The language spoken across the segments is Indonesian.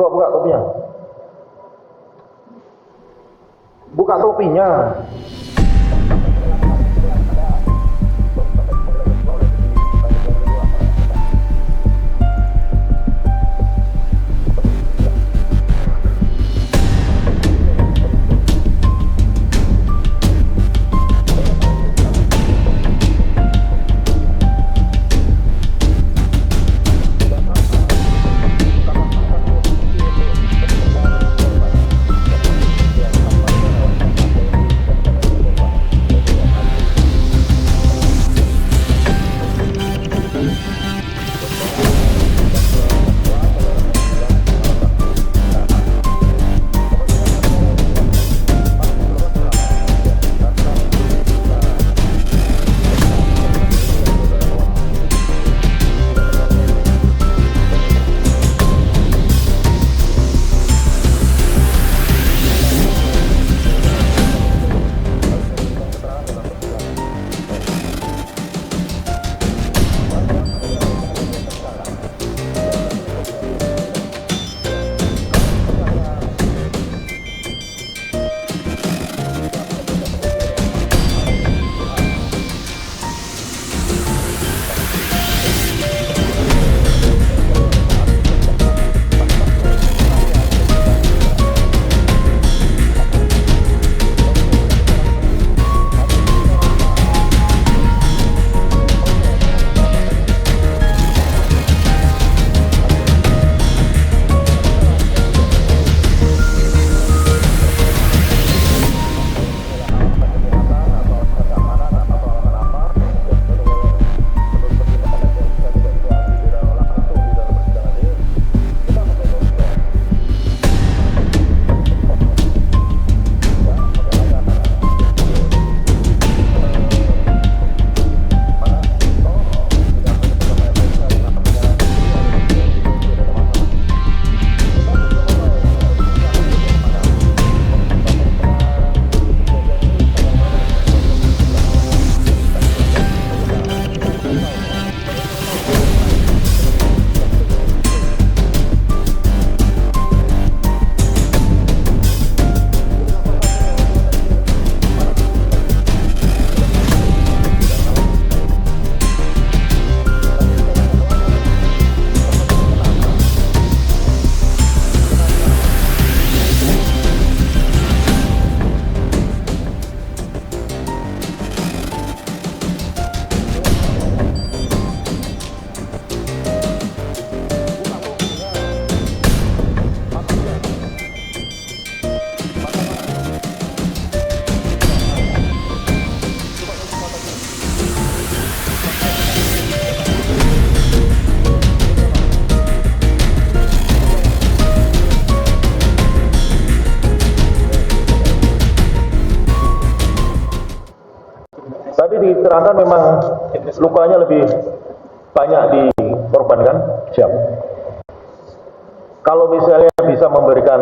Coba buka topinya. Buka topinya. Tadi diterangkan memang lukanya lebih banyak dikorbankan. Siap. Kalau misalnya bisa memberikan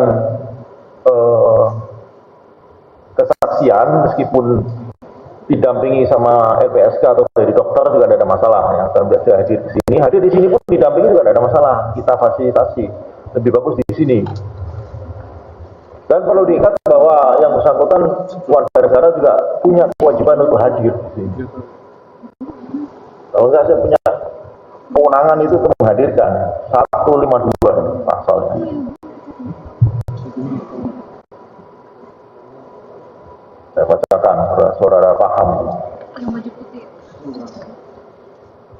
kesaksian meskipun didampingi sama LPSK atau dari dokter juga tidak ada masalah. Yang terbiasa hadir di sini pun didampingi juga tidak ada masalah. Kita fasilitasi lebih bagus di sini. Dan perlu diingat bahwa yang bersangkutan warga negara juga punya kewajiban untuk hadir di sini. Kalau enggak, saya punya kewenangan itu untuk menghadirkan 152 pasalnya. Saya bacakan, saudara paham.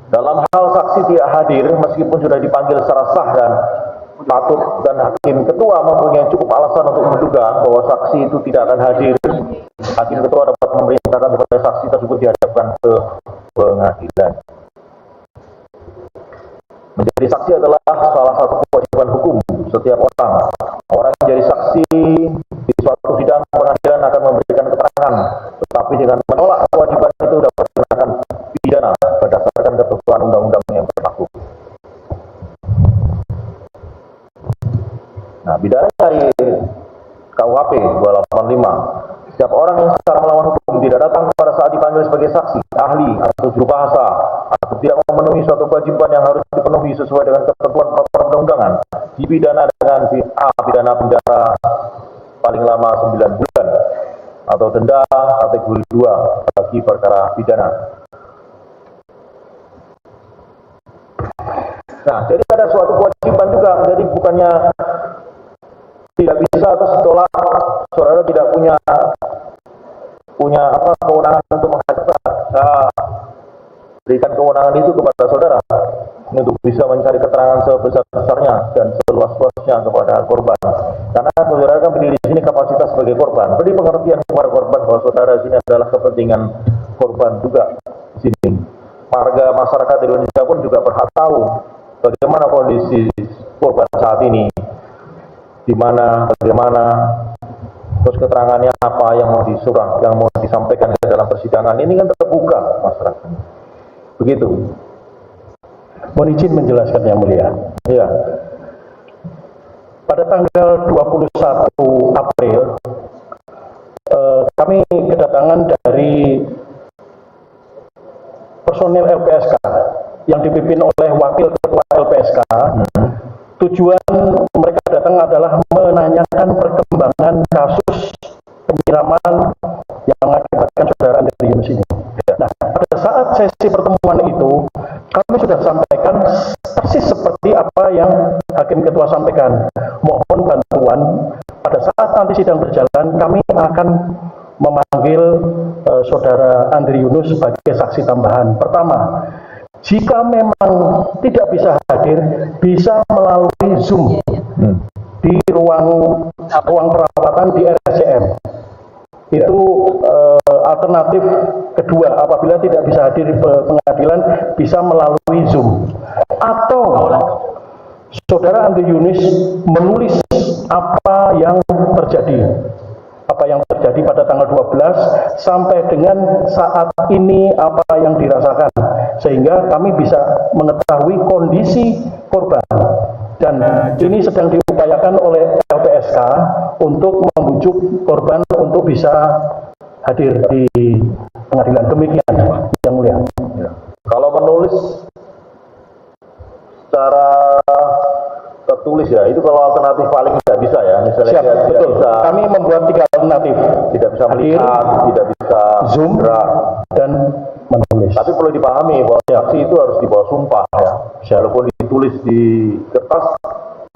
Dalam hal saksi tidak hadir, meskipun sudah dipanggil secara sah dan patut dan hakim ketua mempunyai cukup alasan untuk menduga bahwa saksi itu tidak akan hadir, hakim ketua dapat memerintahkan supaya saksi tersebut dihadapkan ke pengadilan. Menjadi saksi adalah salah satu kewajiban hukum setiap orang. Orang yang menjadi saksi di suatu sidang pengadilan akan memberikan keterangan, tetapi dengan menolak kewajiban itu dapat dikenakan pidana berdasarkan ketentuan undang-undang yang berlaku. Nah, pidana dari KUHP 285. Setiap orang yang secara melawan hukum tidak datang pada saat dipanggil sebagai saksi, ahli, atau juru bahasa, atau tidak memenuhi suatu kewajiban yang harus dipenuhi sesuai dengan ketentuan peraturan perundang-undangan, dipidana dengan A pidana penjara paling lama 9 bulan atau denda kategori 2 bagi perkara pidana. Nah, jadi ada suatu kewajiban juga. Jadi bukannya tidak bisa atau setolak saudara tidak punya kewenangan untuk menghadap. Nah, berikan kewenangan itu kepada saudara untuk bisa mencari keterangan sebesar-besarnya dan seluas-luasnya kepada korban. Karena saudara kan berdiri di sini kapasitas sebagai korban. Beri pengertian kepada korban bahwa saudara di sini adalah kepentingan korban juga di sini. Warga masyarakat Indonesia pun juga berhak tahu bagaimana kondisi korban saat ini, di mana, bagaimana, terus keterangannya apa yang mau disurah, yang mau disampaikan di dalam persidangan. Ini kan terbuka masyarakat. Begitu. Mohon izin menjelaskan yang mulia. Ya. Pada tanggal 21 April, kami kedatangan dari personil LPSK yang dipimpin oleh Wakil Ketua LPSK. Tujuan mereka datang adalah menanyakan perkembangan kasus penyiraman yang mengakibatkan saudara Andri Yunus ini. Nah, pada saat sesi pertemuan itu, kami sudah sampaikan persis seperti apa yang Hakim Ketua sampaikan. Mohon bantuan, pada saat nanti sidang berjalan, kami akan memanggil saudara Andri Yunus sebagai saksi tambahan. Pertama, jika memang tidak bisa hadir, bisa melalui Zoom di ruang perawatan di RSCM. Itu alternatif kedua, apabila tidak bisa hadir di pengadilan, bisa melalui Zoom. Atau saudara Andri Yunus menulis apa yang terjadi pada tanggal 12 sampai dengan saat ini, apa yang dirasakan, sehingga kami bisa mengetahui kondisi korban. Dan ini sedang diupayakan oleh LPSK untuk membujuk korban untuk bisa hadir di pengadilan. Demikian yang mulia. Ya. Kalau menulis secara tertulis ya, itu kalau alternatif paling tidak bisa ya. Misalnya Siap, tidak betul. bisa, kami membuat 3 alternatif. tidak bisa hadir, melihat, tidak bisa Zoom, gerak, dan menulis. Tapi perlu dipahami bahwa saksi itu harus dibawa sumpah ya. Walaupun ditulis di kertas,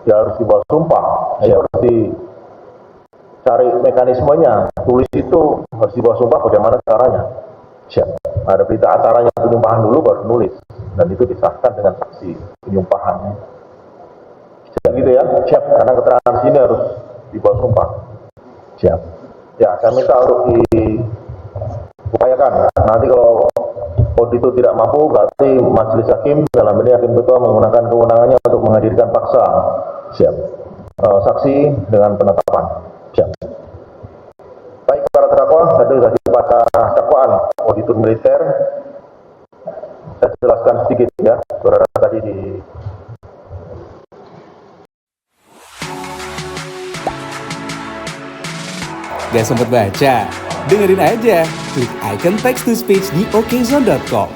ya harus dibawa sumpah. Ya. Harus dicari mekanismenya. Tulis itu harus dibawa sumpah, bagaimana caranya. Siap. Ada berita acaranya penyumpahan dulu baru nulis, dan itu disahkan dengan saksi penyumpahannya. Siap gitu ya. Siap. Karena keterangan sini harus dibawa sumpah. Siap. Ya, saya minta untuk diupayakan. Nanti kalau itu tidak mampu, berarti majelis hakim dalam ini hakim ketua menggunakan kewenangannya untuk menghadirkan paksa. Siap. Saksi dengan penetapan. Siap. Baik para terdakwa, tadi sudah dibaca dakwaan auditor militer. Saya jelaskan sedikit ya, saudara tadi di Gak sempet baca? Dengerin aja, klik icon text to speech di okezone.com.